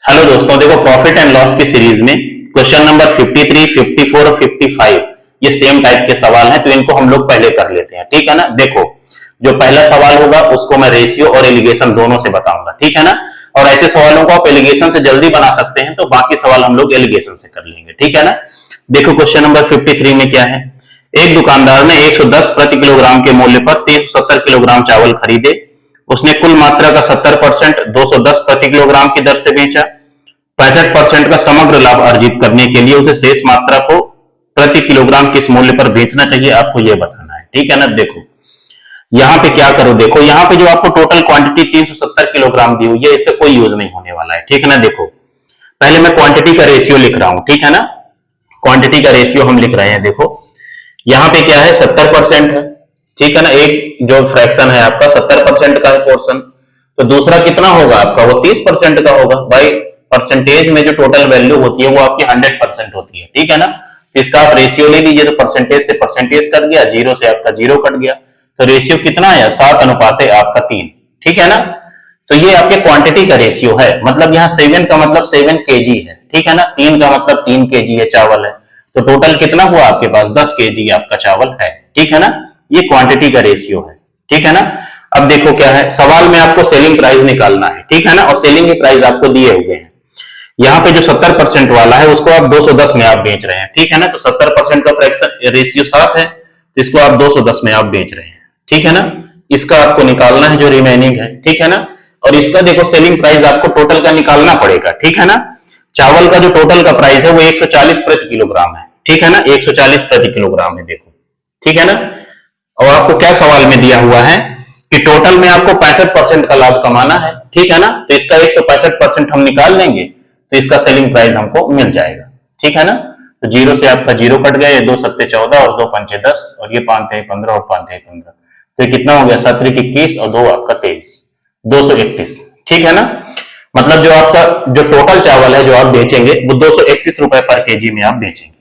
Hello दोस्तों, देखो profit and loss की सीरीज में क्वेश्चन नंबर 53, 54 और 55 ये सेम टाइप के सवाल हैं, तो इनको हम लोग पहले कर लेते हैं। ठीक है ना। देखो, जो पहला सवाल होगा उसको मैं रेशियो और एलिगेशन दोनों से बताऊंगा। ठीक है ना। और ऐसे सवालों को आप एलिगेशन से जल्दी बना सकते हैं, तो बाकी सवाल हम लोग एलिगेशन से कर लेंगे। ठीक है ना। देखो क्वेश्चन नंबर 53 में क्या है। एक दुकानदार ने 110 प्रति किलोग्राम के मूल्य पर 370 किलोग्राम चावल खरीदे। उसने कुल मात्रा का 70% 210 प्रति किलोग्राम की दर से बेचा। 65% का समग्र लाभ अर्जित करने के लिए उसे शेष मात्रा को प्रति किलोग्राम किस मूल्य पर बेचना चाहिए, आपको यह बताना है। ठीक है ना। देखो यहां पे क्या करो, देखो यहां पे जो आपको टोटल क्वांटिटी 370 किलोग्राम दी हुई है, इससे कोई यूज नहीं होने वाला है। ठीक है ना। देखो पहले मैं क्वांटिटी का रेशियो लिख रहा हूं। ठीक है ना। क्वांटिटी का रेशियो हम लिख रहे हैं। देखो यहां पे क्या है, 70% है। ठीक है ना। एक जो फ्रैक्शन है आपका 70% का पोर्शन, तो दूसरा कितना होगा आपका, वो 30% का होगा। भाई परसेंटेज में जो टोटल वैल्यू होती है वो आपकी 100% होती है। ठीक है ना। तो इसका आप रेशियो ले लीजिए, तो परसेंटेज से परसेंटेज कट गया, जीरो से आपका जीरो कट गया, तो रेशियो कितना आया, 7 आपका 3। ठीक है ना। तो ये आपके क्वांटिटी का रेशियो है, मतलब यहाँ 7 का मतलब 7 केजी है। ठीक है ना। 3 का मतलब 3 केजी है, चावल है। तो टोटल कितना हुआ आपके पास, 10 केजी आपका चावल है। ठीक है ना। ये क्वांटिटी का रेशियो है। ठीक है ना। अब देखो क्या है, सवाल में आपको सेलिंग प्राइस निकालना है। ठीक है ना। और सेलिंग के प्राइस आपको दिए हुए हैं। यहाँ पे जो 70% वाला है उसको आप 210 में आप बेच रहे हैं। ठीक है ना। तो 70% का फ्रैक्शन रेशियो 7 है, तो इसको आप 210 में आप बेच रहे हैं। ठीक है ना। इसका आपको निकालना है जो रिमेनिंग है। ठीक है ना। और इसका देखो सेलिंग प्राइस आपको टोटल का निकालना पड़ेगा। ठीक है ना। चावल का जो टोटल का प्राइस है वो 140 प्रति किलोग्राम है। ठीक है ना। 140 प्रति किलोग्राम है। देखो ठीक है ना। और आपको क्या सवाल में दिया हुआ है कि टोटल में आपको 65% का लाभ कमाना है। ठीक है ना। तो इसका 165% हम निकाल लेंगे, तो इसका सेलिंग प्राइस हमको मिल जाएगा। ठीक है ना। तो जीरो से आपका जीरो कट गया, 2 सत्ते 14 और 2 पंचे 10 और ये 5 थे 15 और 5 थे 15, तो ये कितना हो गया, 7 21 और 2 आपका 23, 231। ठीक है ना। मतलब जो आपका जो टोटल चावल है जो आप बेचेंगे वो 231 रुपए पर केजी में आप बेचेंगे।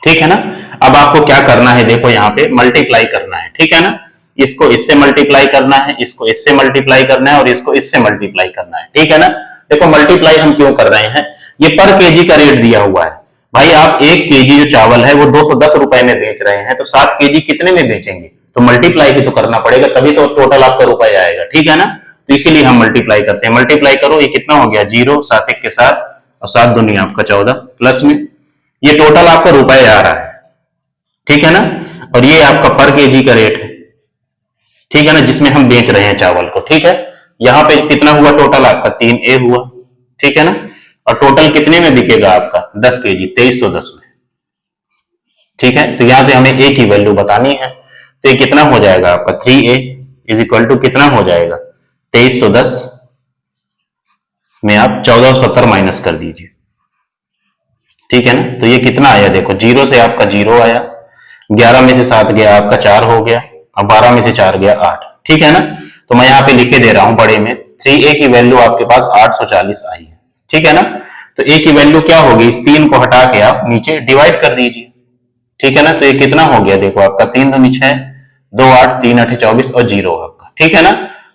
ठीक है ना। अब आपको क्या करना है, देखो यहाँ पे मल्टीप्लाई करना है। ठीक है ना। इसको इससे मल्टीप्लाई करना है, इसको इससे मल्टीप्लाई करना है और इसको इससे मल्टीप्लाई करना है। ठीक है ना। देखो मल्टीप्लाई हम क्यों कर रहे हैं, ये पर केजी का रेट दिया हुआ है। भाई आप 1 केजी जो चावल है वो 210 रुपए में बेच रहे हैं, तो 7 केजी कितने में बेचेंगे, तो मल्टीप्लाई ही तो करना पड़ेगा, तभी तो टोटल आपका रुपए आएगा। ठीक है ना। तो इसीलिए हम मल्टीप्लाई करते हैं। मल्टीप्लाई करो, ये कितना हो गया, 0 7 1 के 7 और 7 दूनी आपका 14 प्लस में ये टोटल आपका रुपए आ रहा है। ठीक है ना। और ये आपका पर केजी का रेट है। ठीक है ना, जिसमें हम बेच रहे हैं चावल को। ठीक है। यहां पे कितना हुआ टोटल आपका, 3A हुआ। ठीक है ना। और टोटल कितने में बिकेगा आपका, 10 केजी, 2310 में। ठीक है। तो यहां से हमें A की वैल्यू बतानी है, तो ये कितना हो जाएगा आपका, 3A इज इक्वल टू कितना हो जाएगा, 2310 में आप 1470 माइनस कर दीजिए। ठीक है ना। तो ये कितना आया, देखो जीरो से आपका जीरो आया, 11 में से 7 गया आपका 4 हो गया, अब 12 में से 4 गया 8। ठीक है ना। तो मैं यहाँ पे लिखे दे रहा हूं बड़े में, 3A की वैल्यू आपके पास 840 आई है। ठीक है ना। तो A की वैल्यू क्या होगी, इस 3 को हटा के आप नीचे डिवाइड कर दीजिए। ठीक है ना। तो ये कितना हो गया, देखो आपका 3 दूनी 6, 2 8, 3 8 24 और 0 आपका। ठीक है ना।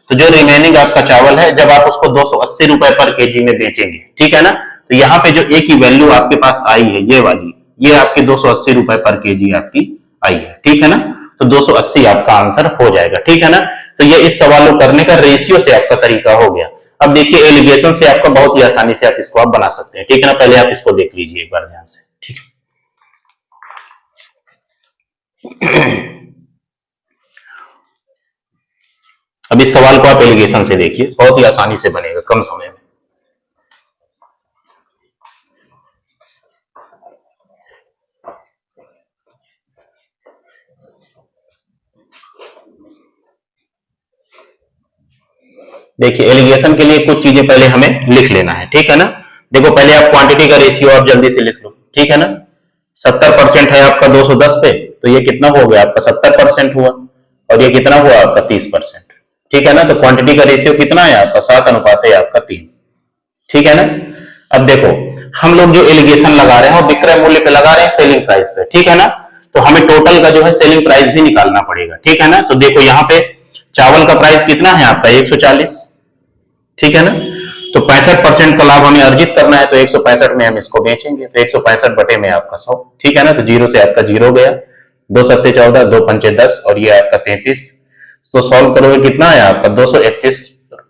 तो जो रिमेनिंग आपका चावल है, जब आप उसको 280 रुपए पर केजी में बेचेंगे, ठीक है ना, तो यहाँ पे जो A की वैल्यू आपके पास आई है, ये वाली, ये आपकी 280 रुपए पर केजी आपकी आई है। ठीक है ना। तो 280 आपका आंसर हो जाएगा। ठीक है ना। तो ये इस सवाल को करने का रेशियो से आपका तरीका हो गया। अब देखिए एलिगेशन से आपका बहुत ही आसानी से आप इसको आप बना सकते हैं। ठीक है ना। पहले आप इसको देख लीजिए एक बार ध्यान से। ठीक है। अब इस सवाल को आप एलिगेशन से देखिए, बहुत ही आसानी से बनेगा कम समय में। देखिए एलिगेशन के लिए कुछ चीजें पहले हमें लिख लेना है। ठीक है ना। देखो पहले आप क्वांटिटी का रेशियो आप जल्दी से लिख लो। ठीक है ना। 70% है आपका 210 पे, तो ये कितना हो गया आपका 70% हुआ, और ये कितना हुआ आपका 30%। ठीक है ना। तो क्वांटिटी का रेशियो कितना है आपका, 7 है आपका 3। ठीक है ना। अब देखो हम लोग जो एलिगेशन लगा रहे हैं वो विक्रय मूल्य पे लगा रहे हैं, सेलिंग प्राइस पे। ठीक है ना। तो हमें टोटल का जो है सेलिंग प्राइस भी निकालना पड़ेगा। ठीक है ना। तो देखो यहाँ पे चावल का प्राइस कितना है आपका, 140। ठीक है ना। तो 65% का लाभ हमें अर्जित करना है, तो 165 में हम इसको बेचेंगे, तो 165 बटे में आपका 100, ठीक है ना। तो जीरो से आपका जीरो गया, 2 सत्ते 14, 2 पंचे 10 और ये आपका 33। तो सॉल्व करोगे कितना है आपका 231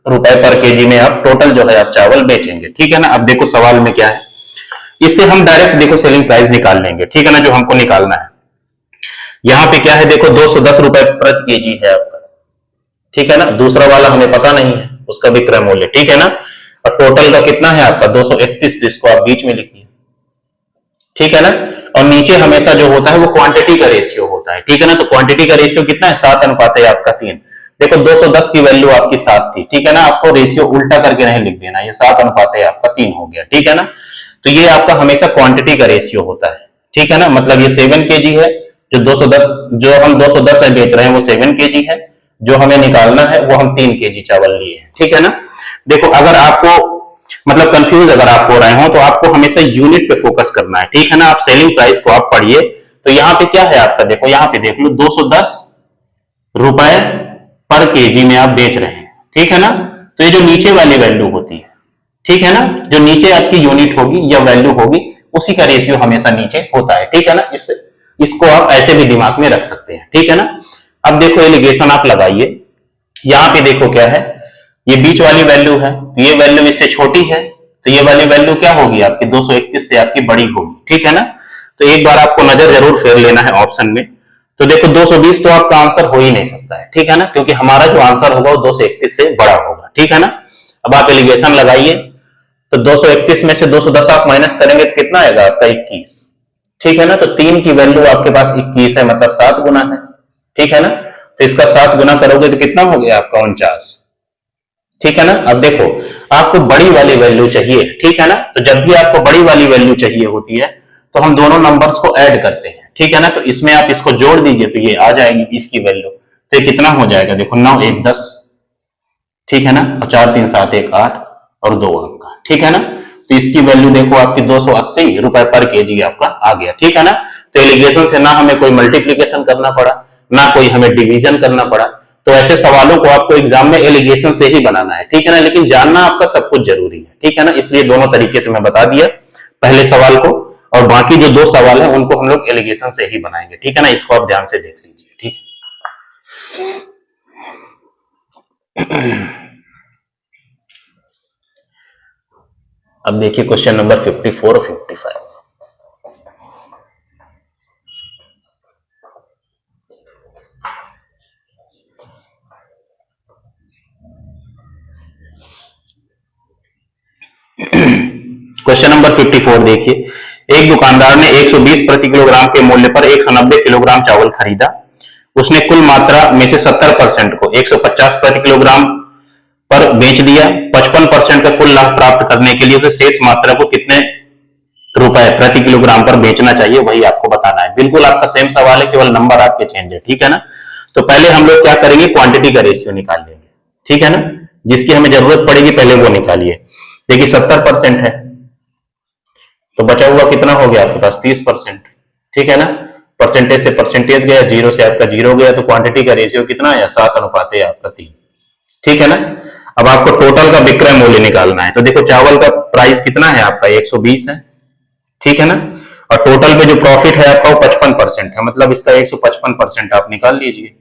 रुपए पर केजी में आप टोटल जो है आप चावल बेचेंगे, ठीक है ना। अब देखो सवाल में क्या है, इससे हम डायरेक्ट देखो सेलिंग प्राइस निकाल लेंगे, ठीक है ना, जो हमको निकालना है। यहां पे क्या है देखो 210 रुपए प्रति केजी है आपका, ठीक है ना। दूसरा वाला हमें पता नहीं है उसका विक्रय मूल्य, ठीक है ना। और टोटल का कितना है आपका 231, जिसको आप बीच में लिखिए, ठीक है ना। और नीचे हमेशा जो होता है वो क्वांटिटी का रेशियो होता है, ठीक है ना। तो क्वांटिटी का रेशियो कितना है 7 अनुपात है आपका 3। देखो 210 की वैल्यू आपकी 7 थी, ठीक है ना। आपको रेशियो उल्टा करके नहीं लिख देना, ये 7 अनुपात है आपका 3 हो गया, ठीक है ना। तो ये आपका हमेशा क्वांटिटी का रेशियो होता है, ठीक है ना। मतलब ये 7 केजी है, जो 210 जो हम 210 में बेच रहे हैं वो 7 केजी है, जो हमें निकालना है वो हम 3 केजी चावल लिए हैं, ठीक है ना। देखो अगर आपको मतलब कंफ्यूज अगर आप हो रहे हो तो आपको हमेशा यूनिट पे फोकस करना है, ठीक है ना। आप सेलिंग प्राइस को आप पढ़िए, तो यहाँ पे क्या है आपका, देखो यहाँ पे देख लो 210 रुपए पर केजी में आप बेच रहे हैं, ठीक है ना। तो ये जो नीचे वाली वैल्यू होती है, ठीक है ना, जो नीचे आपकी यूनिट होगी या वैल्यू होगी उसी का रेशियो हमेशा नीचे होता है, ठीक है ना। इसको आप ऐसे भी दिमाग में रख सकते हैं, ठीक है ना। अब देखो एलिगेशन आप लगाइए, यहां पे देखो क्या है, ये बीच वाली वैल्यू है, तो ये वैल्यू इससे छोटी है, तो ये वाली वैल्यू क्या होगी आपकी 231 से आपकी बड़ी होगी, ठीक है ना। तो एक बार आपको नजर जरूर फेर लेना है ऑप्शन में। तो देखो 220 तो आपका आंसर हो ही नहीं सकता है, ठीक है ना, क्योंकि हमारा जो आंसर होगा वो 231 से बड़ा होगा, ठीक है ना। अब आप एलिगेशन लगाइए, तो 231 में से 210 आप माइनस करेंगे तो कितना आएगा आपका 21, ठीक है ना। तो 3 की वैल्यू आपके पास 21 है, मतलब 7 गुना है, ठीक है ना। तो इसका 7 गुना करोगे तो कितना हो गया आपका 49, ठीक है ना। अब देखो आपको बड़ी वाली वैल्यू चाहिए, ठीक है ना। तो जब भी आपको बड़ी वाली वैल्यू चाहिए होती है तो हम दोनों नंबर्स को ऐड करते हैं, ठीक है ना। तो इसमें आप इसको जोड़ दीजिए तो ये आ जाएगी इसकी वैल्यू, तो ये कितना हो जाएगा देखो 9 1 10, ठीक है ना। और 4 3 7 1 8 और 2 अंक का, ठीक है ना। तो इसकी वैल्यू देखो आपकी 280 रुपए पर केजी आपका आ गया, ठीक है ना। तो एलिगेशन से ना हमें कोई मल्टीप्लीकेशन करना पड़ा, ना कोई हमें डिवीजन करना पड़ा। तो ऐसे सवालों को आपको एग्जाम में एलिगेशन से ही बनाना है, ठीक है ना। लेकिन जानना आपका सब कुछ जरूरी है, ठीक है ना। इसलिए दोनों तरीके से मैं बता दिया पहले सवाल को, और बाकी जो 2 सवाल है उनको हम लोग एलिगेशन से ही बनाएंगे, ठीक है ना। इसको आप ध्यान से देख लीजिए, ठीक है। अब देखिए क्वेश्चन नंबर 54 और 55। क्वेश्चन नंबर 54 देखिए, एक दुकानदार ने 120 प्रति किलोग्राम के मूल्य पर 190 किलोग्राम चावल खरीदा। उसने कुल मात्रा में से 70% को 150 प्रति किलोग्राम पर बेच दिया। 55% का कुल लाभ प्राप्त करने के लिए उसे शेष मात्रा को कितने रुपए प्रति किलोग्राम पर बेचना चाहिए, वही आपको बताना है। बिल्कुल आपका सेम सवाल है, केवल नंबर आपके चेंज है, ठीक है ना। तो पहले हम लोग क्या करेंगे, क्वांटिटी का रेशियो निकाल लेंगे, ठीक है ना। जिसकी हमें जरूरत पड़ेगी पहले वो निकालिए। देखिए 70% है, तो बचा हुआ कितना हो गया आपके पास 30%, ठीक है ना। परसेंटेज से परसेंटेज गया, जीरो से आपका जीरो गया, तो क्वांटिटी का रेशियो कितना आया 7 अनुपात है आपका 3, ठीक है ना। अब आपको टोटल का विक्रय मूल्य निकालना है, तो देखो चावल का प्राइस कितना है आपका 120 है, ठीक है ना। और टोटल पे जो प्रॉफिट है आपका वो 55% है, मतलब इसका 155% आप निकाल लीजिए,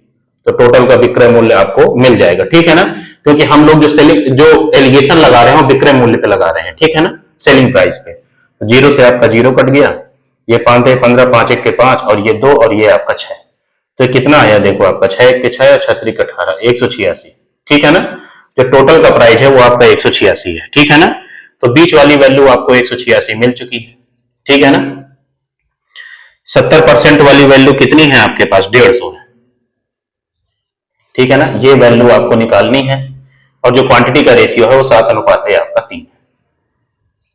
तो टोटल का विक्रय मूल्य आपको मिल जाएगा, ठीक है ना। क्योंकि हम लोग जो एलिगेशन लगा रहे हैं वो विक्रय मूल्य पे लगा रहे हैं, ठीक है ना, सेलिंग प्राइस पे। तो जीरो से आपका जीरो कट गया, ये 5 15 5 1 के 5 और ये 2 और ये आपका 6, तो कितना आया देखो आपका 6 1 के 6 और 6 3 के 18, 186, ठीक है ना। जो टोटल का प्राइस है वो आपका 186 है, ठीक है ना। तो बीच वाली वैल्यू आपको 186 मिल चुकी है, ठीक है ना। 70% वाली वैल्यू कितनी है आपके पास 150 है, ठीक है ना। ये वैल्यू आपको निकालनी है, और जो क्वांटिटी का रेशियो है वो 7 अनुपात है आपका 3,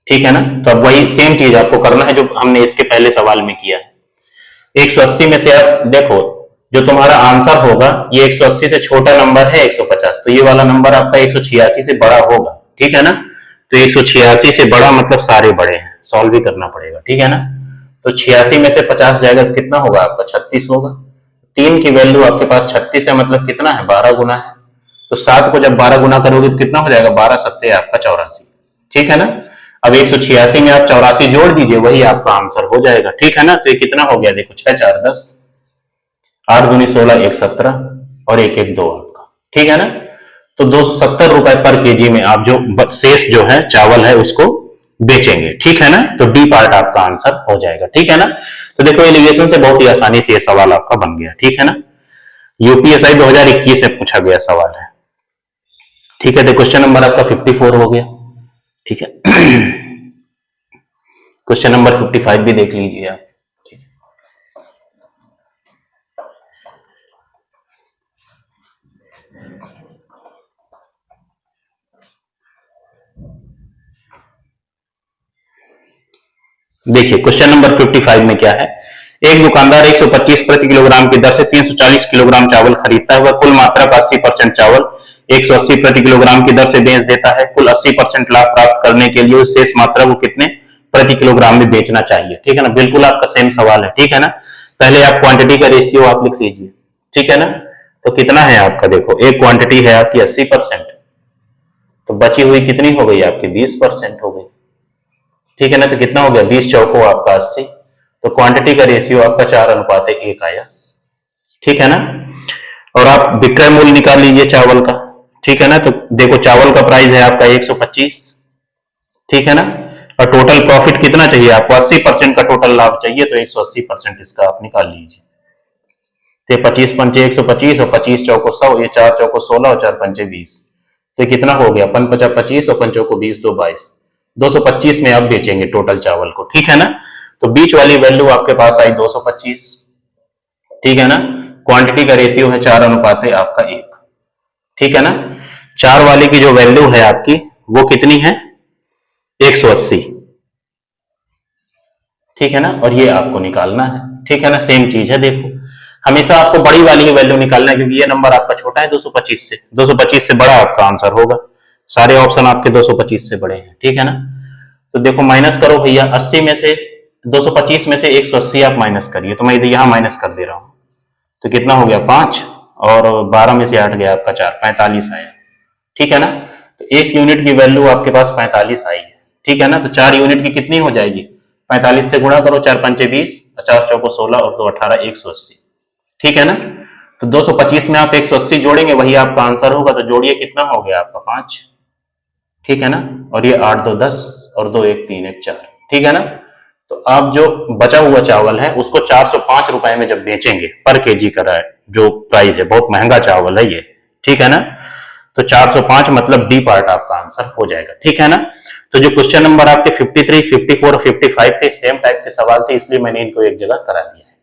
ठीक है ना। तो अब वही सेम चीज आपको करना है जो हमने इसके पहले सवाल में किया है। 180 में से आप देखो जो तुम्हारा आंसर होगा, ये 180 से छोटा नंबर है 150, तो ये वाला नंबर आपका 186 से बड़ा होगा, ठीक है ना। तो 186 से बड़ा मतलब सारे बड़े हैं, सॉल्व भी करना पड़ेगा, ठीक है ना। तो 86 में से 50 जाएगा तो कितना होगा आपका 36 होगा। 3 की वैल्यू आपके पास 36 है, मतलब कितना है 12 गुना है। तो 7 को जब 12 गुना करोगे तो कितना हो जाएगा 12 सत्ते आपका 84, ठीक है ना। अब 186 में आप 84 जोड़ दीजिए, वही आपका आंसर हो जाएगा। ठीक है ना। तो ये कितना हो गया, देखो 6 4 10, 8 दूनी 16, 1 17 और 1 1 2 आपका। ठीक है ना। तो 270 रुपए पर केजी में आप जो शेष जो है चावल है उसको बेचेंगे। ठीक है ना। तो डी पार्ट आपका आंसर हो जाएगा। ठीक है ना। तो देखो एलिगेशन से बहुत ही आसानी से ये सवाल आपका बन गया। ठीक है ना। यूपीएसआई 2021 से पूछा गया सवाल है। ठीक है। तो क्वेश्चन नंबर आपका 54 हो गया। ठीक है। क्वेश्चन नंबर 55 भी देख लीजिए आप। देखिए क्वेश्चन नंबर 55 में क्या है, एक दुकानदार 125 प्रति किलोग्राम की दर से 340 किलोग्राम चावल खरीदता है। वह कुल मात्रा का 80% चावल 180 प्रति किलोग्राम की दर से बेच देता है। कुल 80% लाभ प्राप्त करने के लिए उस शेष मात्रा को कितने प्रति किलोग्राम में बेचना चाहिए। ठीक है ना। बिल्कुल आपका सेम सवाल है। ठीक है ना। पहले आप क्वांटिटी का रेशियो आप लिख लीजिए। ठीक है ना। तो कितना है आपका, देखो एक क्वांटिटी है आपकी 80%, तो बची हुई कितनी हो गई आपकी 20% हो गई। ठीक है ना। तो कितना हो गया 20 चौको आपका 80, तो क्वांटिटी का रेशियो आपका 4:1 आया। ठीक है ना। और आप विक्रय मूल्य निकाल लीजिए चावल का। ठीक है ना। तो देखो चावल का प्राइस है आपका 125। ठीक है ना। और टोटल प्रॉफिट कितना चाहिए आपको, 80% का टोटल लाभ चाहिए, तो 180% इसका आप निकाल लीजिए। तो 25 पंचे 125 और 25 चौको 100, ये 4 चौको 16 और 4 पंचे 20, तो कितना हो गया 5 पचा 25 और 5 चौको 20, 2 22, 225 में आप बेचेंगे टोटल चावल को। ठीक है ना। तो बीच वाली वैल्यू आपके पास आई 225। ठीक है ना। क्वांटिटी का रेशियो है 4:1। ठीक है ना। 4 वाले की जो वैल्यू है आपकी वो कितनी है 180। ठीक है ना। और ये आपको निकालना है। ठीक है ना। सेम चीज है, देखो हमेशा आपको बड़ी वाली की वैल्यू निकालना है, क्योंकि ये नंबर आपका छोटा है 225 से, 225 से बड़ा आपका आंसर होगा। सारे ऑप्शन आपके 225 से बड़े हैं। ठीक है ना। तो देखो माइनस करो भैया, 80 में से 225 में से 180 आप माइनस करिए, तो मैं यहां माइनस कर दे रहा हूं। तो कितना हो गया 5 और 12 में से 8 गया आपका 4, 45 आया। ठीक है ना। तो 1 यूनिट की वैल्यू आपके पास 45 आई है। ठीक है ना। तो 4 यूनिट की कितनी हो जाएगी, 45 से गुणा करो, 4 पंचे 20, 4 चौको 16 और 2 18, 180। ठीक है ना। तो 225 में आप 180 जोड़ेंगे, वही आपका आंसर होगा। तो जोड़िए, कितना हो गया आपका 5। ठीक है ना। और ये 8 2 10 और 2 1 3 1 4। ठीक है ना। तो आप जो बचा हुआ चावल है उसको 405 रुपए में जब बेचेंगे पर केजी का जो प्राइस है, बहुत महंगा चावल है ये। ठीक है ना। तो 405 मतलब डी पार्ट आपका आंसर हो जाएगा। ठीक है ना। तो जो क्वेश्चन नंबर आपके 53, 54 और 55 थे, सेम टाइप के सवाल थे, इसलिए मैंने इनको एक जगह करा दिया है।